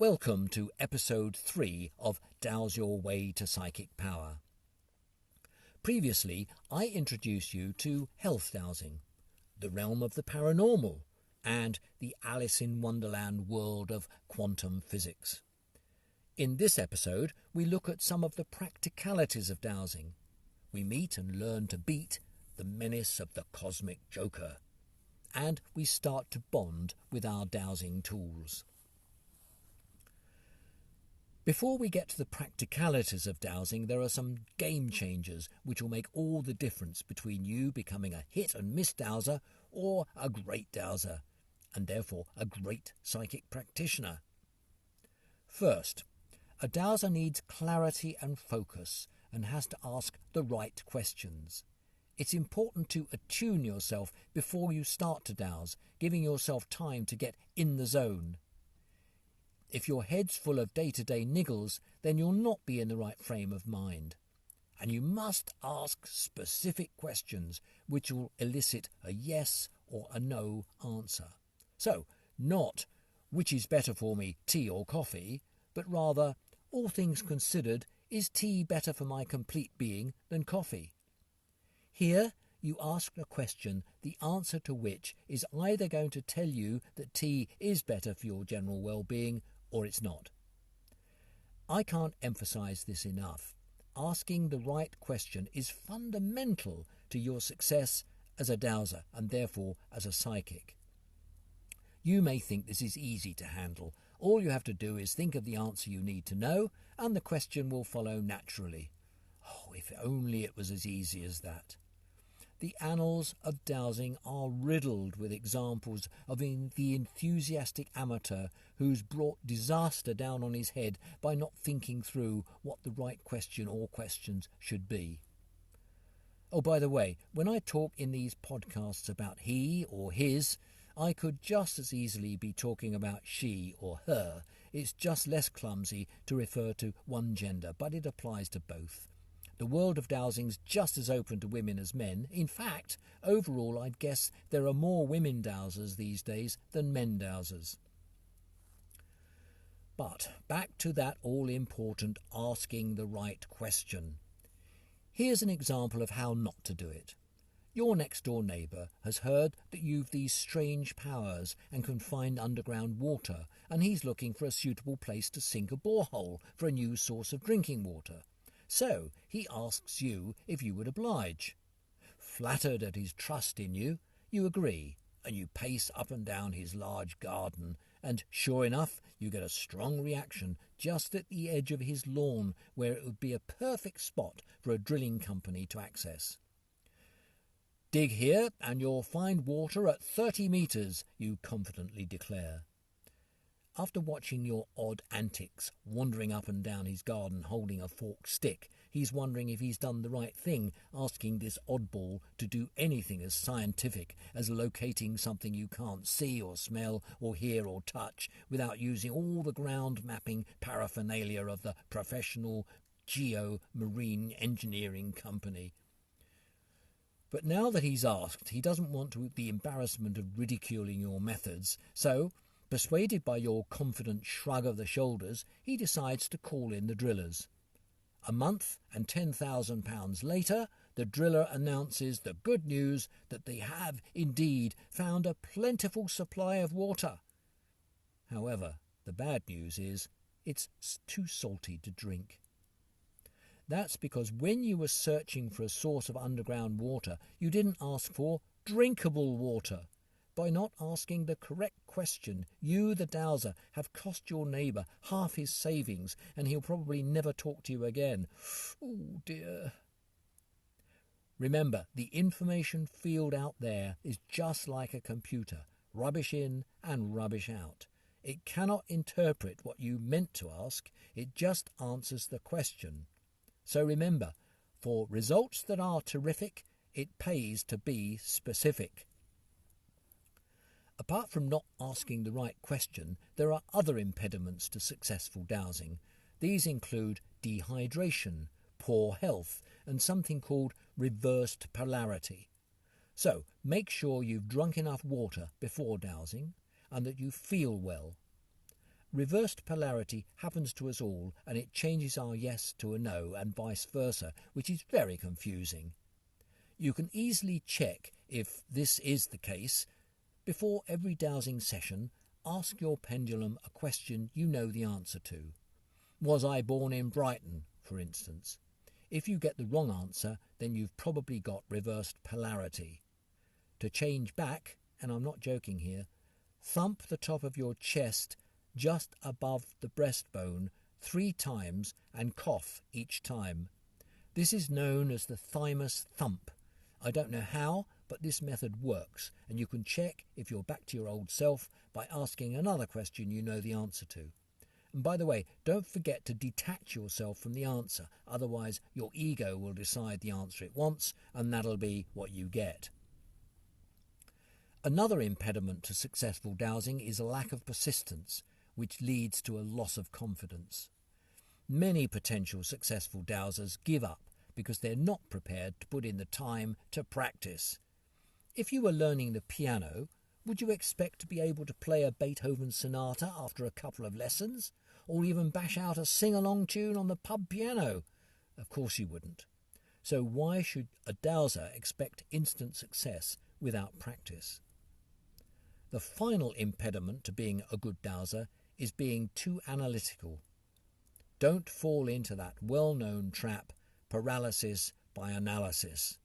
Welcome to episode 3 of Douse Your Way to Psychic Power. Previously, I introduced you to health dowsing, the realm of the paranormal, and the Alice in Wonderland world of quantum physics. In this episode, we look at some of the practicalities of dowsing. We meet and learn to beat the menace of the cosmic joker, and we start to bond with our dowsing tools. Before we get to the practicalities of dowsing, there are some game changers which will make all the difference between you becoming a hit and miss dowser or a great dowser, and therefore a great psychic practitioner. First, a dowser needs clarity and focus and has to ask the right questions. It's important to attune yourself before you start to dowse, giving yourself time to get in the zone. If your head's full of day-to-day niggles, then you'll not be in the right frame of mind. And you must ask specific questions which will elicit a yes or a no answer. So, not which is better for me, tea or coffee, but rather, all things considered, is tea better for my complete being than coffee? Here, you ask a question, the answer to which is either going to tell you that tea is better for your general well-being or it's not. I can't emphasize this enough. Asking the right question is fundamental to your success as a dowser and therefore as a psychic. You may think this is easy to handle. All you have to do is think of the answer you need to know and the question will follow naturally. Oh, if only it was as easy as that. The annals of dowsing are riddled with examples of the enthusiastic amateur who's brought disaster down on his head by not thinking through what the right question or questions should be. Oh, by the way, when I talk in these podcasts about he or his, I could just as easily be talking about she or her. It's just less clumsy to refer to one gender, but it applies to both. The world of dowsing's just as open to women as men. In fact, overall, I'd guess there are more women dowsers these days than men dowsers. But back to that all-important asking the right question. Here's an example of how not to do it. Your next-door neighbour has heard that you've these strange powers and can find underground water, and he's looking for a suitable place to sink a borehole for a new source of drinking water. So he asks you if you would oblige. Flattered at his trust in you, you agree, and you pace up and down his large garden, and sure enough, you get a strong reaction just at the edge of his lawn where it would be a perfect spot for a drilling company to access. Dig here and you'll find water at 30 metres, you confidently declare. After watching your odd antics, wandering up and down his garden holding a forked stick, he's wondering if he's done the right thing, asking this oddball to do anything as scientific as locating something you can't see or smell or hear or touch without using all the ground mapping paraphernalia of the professional geo-marine engineering company. But now that he's asked, he doesn't want the embarrassment of ridiculing your methods, so persuaded by your confident shrug of the shoulders, he decides to call in the drillers. A month and £10,000 later, the driller announces the good news that they have indeed found a plentiful supply of water. However, the bad news is it's too salty to drink. That's because when you were searching for a source of underground water, you didn't ask for drinkable water. By not asking the correct question, you, the dowser, have cost your neighbour half his savings, and he'll probably never talk to you again. Oh dear. Remember, the information field out there is just like a computer, rubbish in and rubbish out. It cannot interpret what you meant to ask, it just answers the question. So remember, for results that are terrific, it pays to be specific. Apart from not asking the right question, there are other impediments to successful dowsing. These include dehydration, poor health, and something called reversed polarity. So make sure you've drunk enough water before dowsing and that you feel well. Reversed polarity happens to us all, and it changes our yes to a no and vice versa, which is very confusing. You can easily check if this is the case. Before every dowsing session, ask your pendulum a question you know the answer to. Was I born in Brighton, for instance? If you get the wrong answer, then you've probably got reversed polarity. To change back, and I'm not joking here, thump the top of your chest just above the breastbone 3 times and cough each time. This is known as the thymus thump. I don't know how, but this method works, and you can check if you're back to your old self by asking another question you know the answer to. And by the way, don't forget to detach yourself from the answer, otherwise your ego will decide the answer it wants, and that'll be what you get. Another impediment to successful dowsing is a lack of persistence, which leads to a loss of confidence. Many potential successful dowsers give up because they're not prepared to put in the time to practice. If you were learning the piano, would you expect to be able to play a Beethoven sonata after a couple of lessons, or even bash out a sing-along tune on the pub piano? Of course you wouldn't. So why should a dowser expect instant success without practice? The final impediment to being a good dowser is being too analytical. Don't fall into that well-known trap, paralysis by analysis.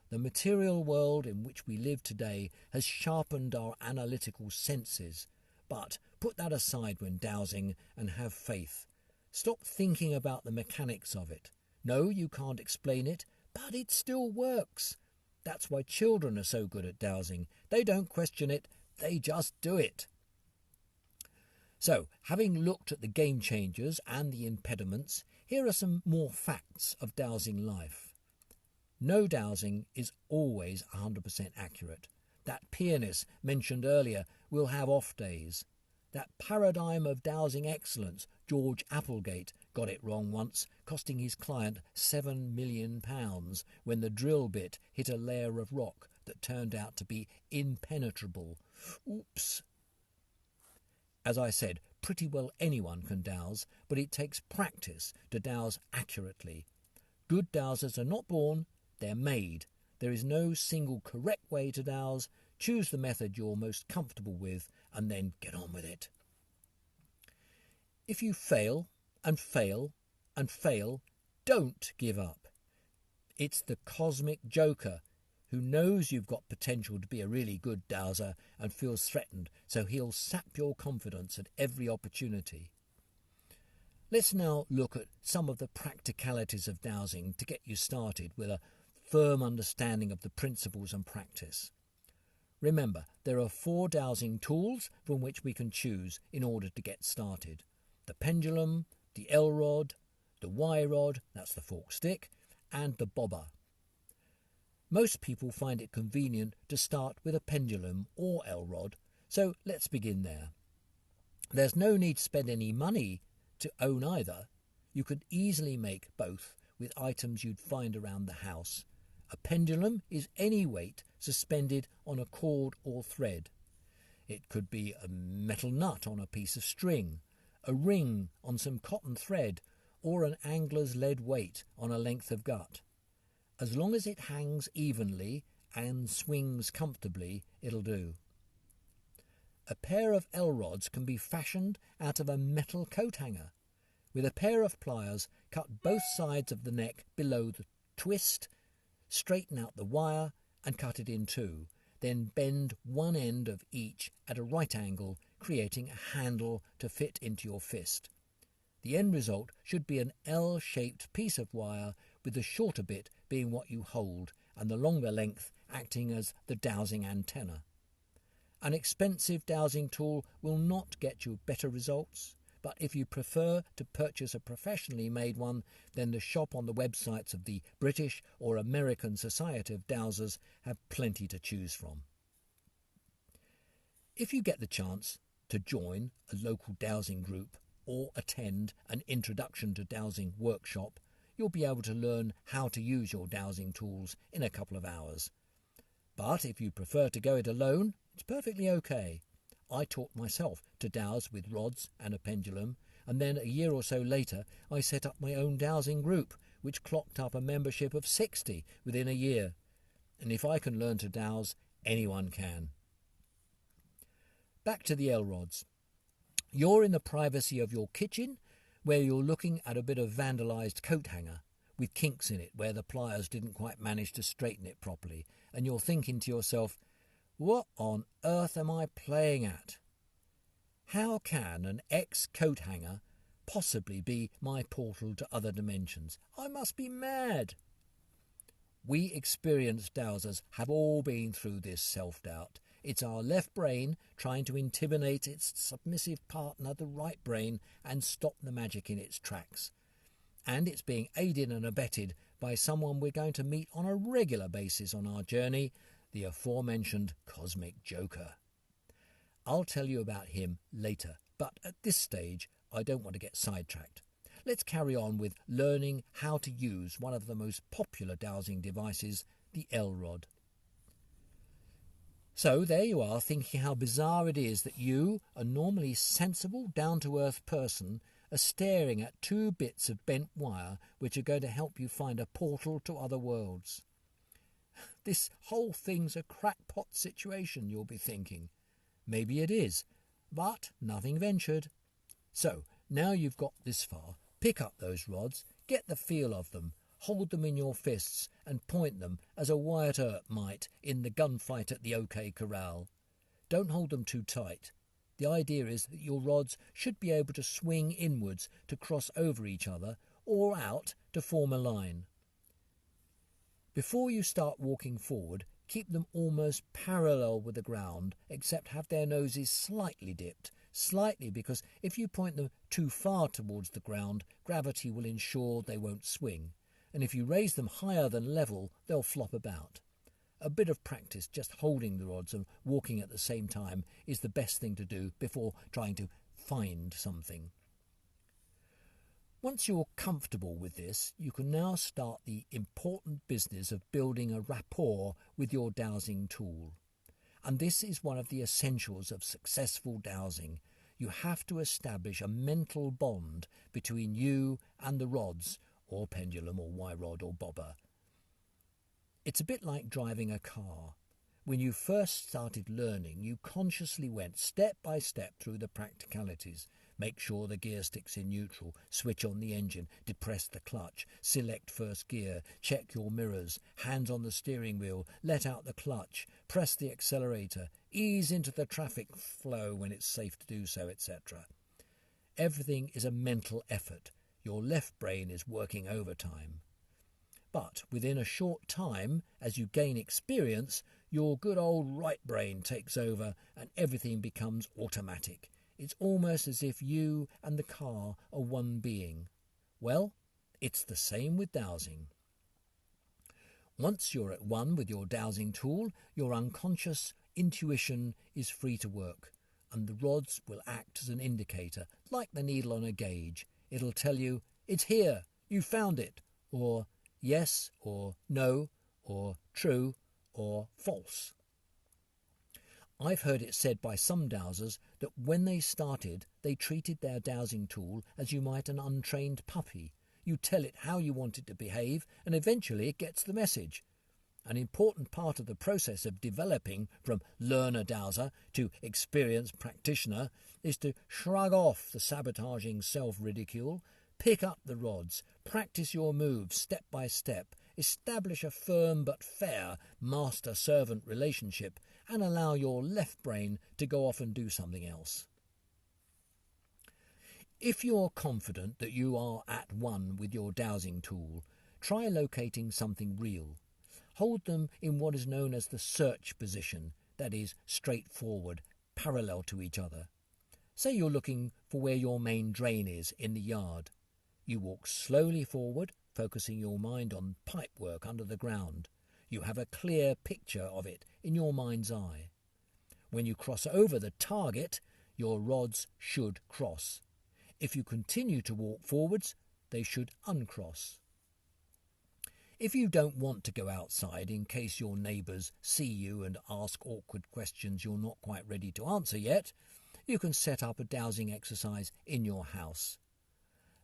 The material world in which we live today has sharpened our analytical senses, but put that aside when dowsing and have faith. Stop thinking about the mechanics of it. No, you can't explain it, but it still works. That's why children are so good at dowsing. They don't question it, they just do it. So, having looked at the game changers and the impediments, here are some more facts of dowsing life. No dowsing is always 100% accurate. That pianist mentioned earlier will have off days. That paradigm of dowsing excellence, George Applegate, got it wrong once, costing his client £7 million when the drill bit hit a layer of rock that turned out to be impenetrable. Oops. As I said, pretty well anyone can dowse, but it takes practice to dowse accurately. Good dowsers are not born, they're made. There is no single correct way to dowse. Choose the method you're most comfortable with and then get on with it. If you fail and fail and fail, don't give up. It's the cosmic joker who knows you've got potential to be a really good dowser and feels threatened, so he'll sap your confidence at every opportunity. Let's now look at some of the practicalities of dowsing to get you started with a firm understanding of the principles and practice. Remember, there are 4 dowsing tools from which we can choose in order to get started. The pendulum, the L rod, the Y rod, that's the fork stick, and the bobber. Most people find it convenient to start with a pendulum or L rod, so let's begin there. There's no need to spend any money to own either. You could easily make both with items you'd find around the house. A pendulum is any weight suspended on a cord or thread. It could be a metal nut on a piece of string, a ring on some cotton thread, or an angler's lead weight on a length of gut. As long as it hangs evenly and swings comfortably, it'll do. A pair of L-rods can be fashioned out of a metal coat hanger. With a pair of pliers, cut both sides of the neck below the twist, straighten out the wire and cut it in 2. Then bend one end of each at a right angle, creating a handle to fit into your fist. The end result should be an L-shaped piece of wire, with the shorter bit being what you hold and the longer length acting as the dowsing antenna. An expensive dowsing tool will not get you better results, but if you prefer to purchase a professionally made one, then the shop on the websites of the British or American Society of Dowsers have plenty to choose from. If you get the chance to join a local dowsing group or attend an introduction to dowsing workshop, you'll be able to learn how to use your dowsing tools in a couple of hours. But if you prefer to go it alone, it's perfectly okay. I taught myself to dowse with rods and a pendulum, and then a year or so later I set up my own dowsing group, which clocked up a membership of 60 within a year. And if I can learn to dowse, anyone can. Back to the L-rods. You're in the privacy of your kitchen, where you're looking at a bit of vandalised coat hanger with kinks in it where the pliers didn't quite manage to straighten it properly, and you're thinking to yourself, what on earth am I playing at? How can an ex-coat hanger possibly be my portal to other dimensions? I must be mad. We experienced dowsers have all been through this self-doubt. It's our left brain trying to intimidate its submissive partner, the right brain, and stop the magic in its tracks. And it's being aided and abetted by someone we're going to meet on a regular basis on our journey, the aforementioned cosmic joker. I'll tell you about him later, but at this stage I don't want to get sidetracked. Let's carry on with learning how to use one of the most popular dowsing devices, the L-rod. So there you are, thinking how bizarre it is that you, a normally sensible, down-to-earth person, are staring at two bits of bent wire which are going to help you find a portal to other worlds. This whole thing's a crackpot situation, you'll be thinking. Maybe it is, but nothing ventured. So, now you've got this far, pick up those rods, get the feel of them, hold them in your fists and point them as a Wyatt Earp might in the gunfight at the OK Corral. Don't hold them too tight. The idea is that your rods should be able to swing inwards to cross over each other or out to form a line. Before you start walking forward, keep them almost parallel with the ground, except have their noses slightly dipped. Slightly, because if you point them too far towards the ground, gravity will ensure they won't swing. And if you raise them higher than level, they'll flop about. A bit of practice just holding the rods and walking at the same time is the best thing to do before trying to find something. Once you're comfortable with this, you can now start the important business of building a rapport with your dowsing tool. And this is one of the essentials of successful dowsing. You have to establish a mental bond between you and the rods, or pendulum, or Y-rod, or bobber. It's a bit like driving a car. When you first started learning, you consciously went step by step through the practicalities. Make sure the gear stick's in neutral, switch on the engine, depress the clutch, select first gear, check your mirrors, hands on the steering wheel, let out the clutch, press the accelerator, ease into the traffic flow when it's safe to do so, etc. Everything is a mental effort. Your left brain is working overtime. But within a short time, as you gain experience, your good old right brain takes over and everything becomes automatic. It's almost as if you and the car are one being. Well, it's the same with dowsing. Once you're at one with your dowsing tool, your unconscious intuition is free to work, and the rods will act as an indicator, like the needle on a gauge. It'll tell you, it's here, you found it, or yes, or no, or true, or false. I've heard it said by some dowsers that when they started, they treated their dowsing tool as you might an untrained puppy. You tell it how you want it to behave, and eventually it gets the message. An important part of the process of developing from learner dowser to experienced practitioner is to shrug off the sabotaging self-ridicule, pick up the rods, practice your moves step by step, establish a firm but fair master-servant relationship, and allow your left brain to go off and do something else. If you're confident that you are at one with your dowsing tool, try locating something real. Hold them in what is known as the search position, that is, straight forward, parallel to each other. Say you're looking for where your main drain is in the yard. You walk slowly forward, focusing your mind on pipework under the ground. You have a clear picture of it in your mind's eye. When you cross over the target, your rods should cross. If you continue to walk forwards, they should uncross. If you don't want to go outside in case your neighbours see you and ask awkward questions you're not quite ready to answer yet, you can set up a dowsing exercise in your house.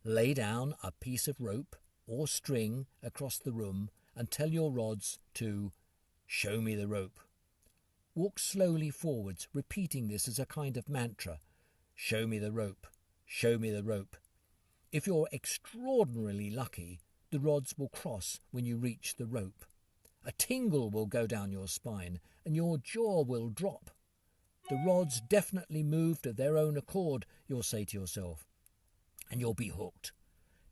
Lay down a piece of rope or string across the room and tell your rods to show me the rope. Walk slowly forwards, repeating this as a kind of mantra. Show me the rope, show me the rope. If you're extraordinarily lucky, the rods will cross when you reach the rope. A tingle will go down your spine and your jaw will drop. The rods definitely moved of their own accord, you'll say to yourself, and you'll be hooked.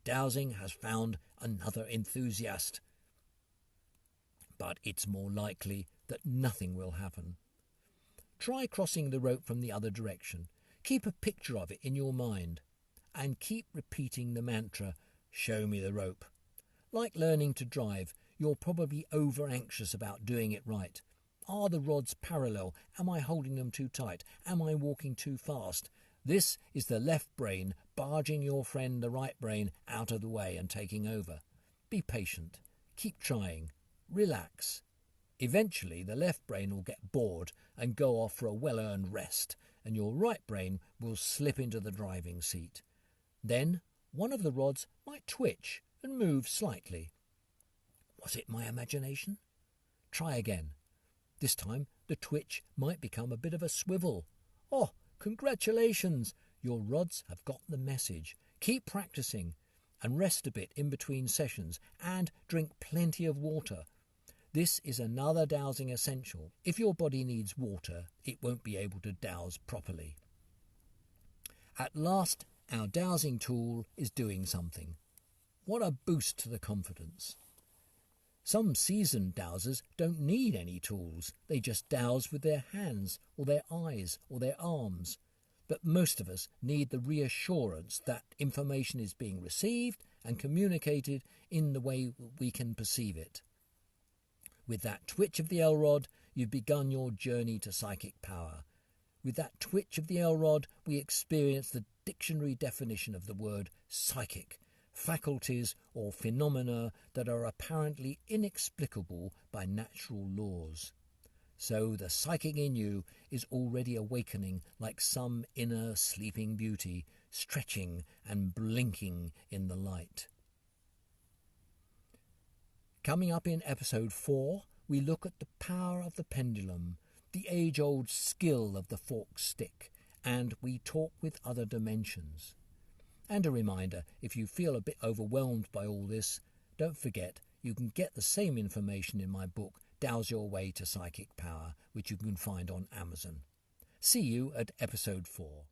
Dowsing has found another enthusiast. But it's more likely that nothing will happen. Try crossing the rope from the other direction. Keep a picture of it in your mind and keep repeating the mantra, show me the rope. Like learning to drive, you're probably over-anxious about doing it right. Are the rods parallel? Am I holding them too tight? Am I walking too fast? This is the left brain barging your friend the right brain out of the way and taking over. Be patient. Keep trying. Relax. Eventually the left brain will get bored and go off for a well-earned rest, and your right brain will slip into the driving seat. Then one of the rods might twitch and move slightly. Was it my imagination? Try again. This time the twitch might become a bit of a swivel. Oh, congratulations! Your rods have got the message. Keep practicing and rest a bit in between sessions and drink plenty of water. This is another dowsing essential. If your body needs water, it won't be able to dowse properly. At last, our dowsing tool is doing something. What a boost to the confidence. Some seasoned dowsers don't need any tools. They just dowse with their hands or their eyes or their arms. But most of us need the reassurance that information is being received and communicated in the way we can perceive it. With that twitch of the L-rod, you've begun your journey to psychic power. With that twitch of the L-rod, we experience the dictionary definition of the word psychic, faculties or phenomena that are apparently inexplicable by natural laws. So the psychic in you is already awakening like some inner sleeping beauty, stretching and blinking in the light. Coming up in episode 4, we look at the power of the pendulum, the age-old skill of the forked stick, and we talk with other dimensions. And a reminder, if you feel a bit overwhelmed by all this, don't forget you can get the same information in my book, Douse Your Way to Psychic Power, which you can find on Amazon. See you at episode 4.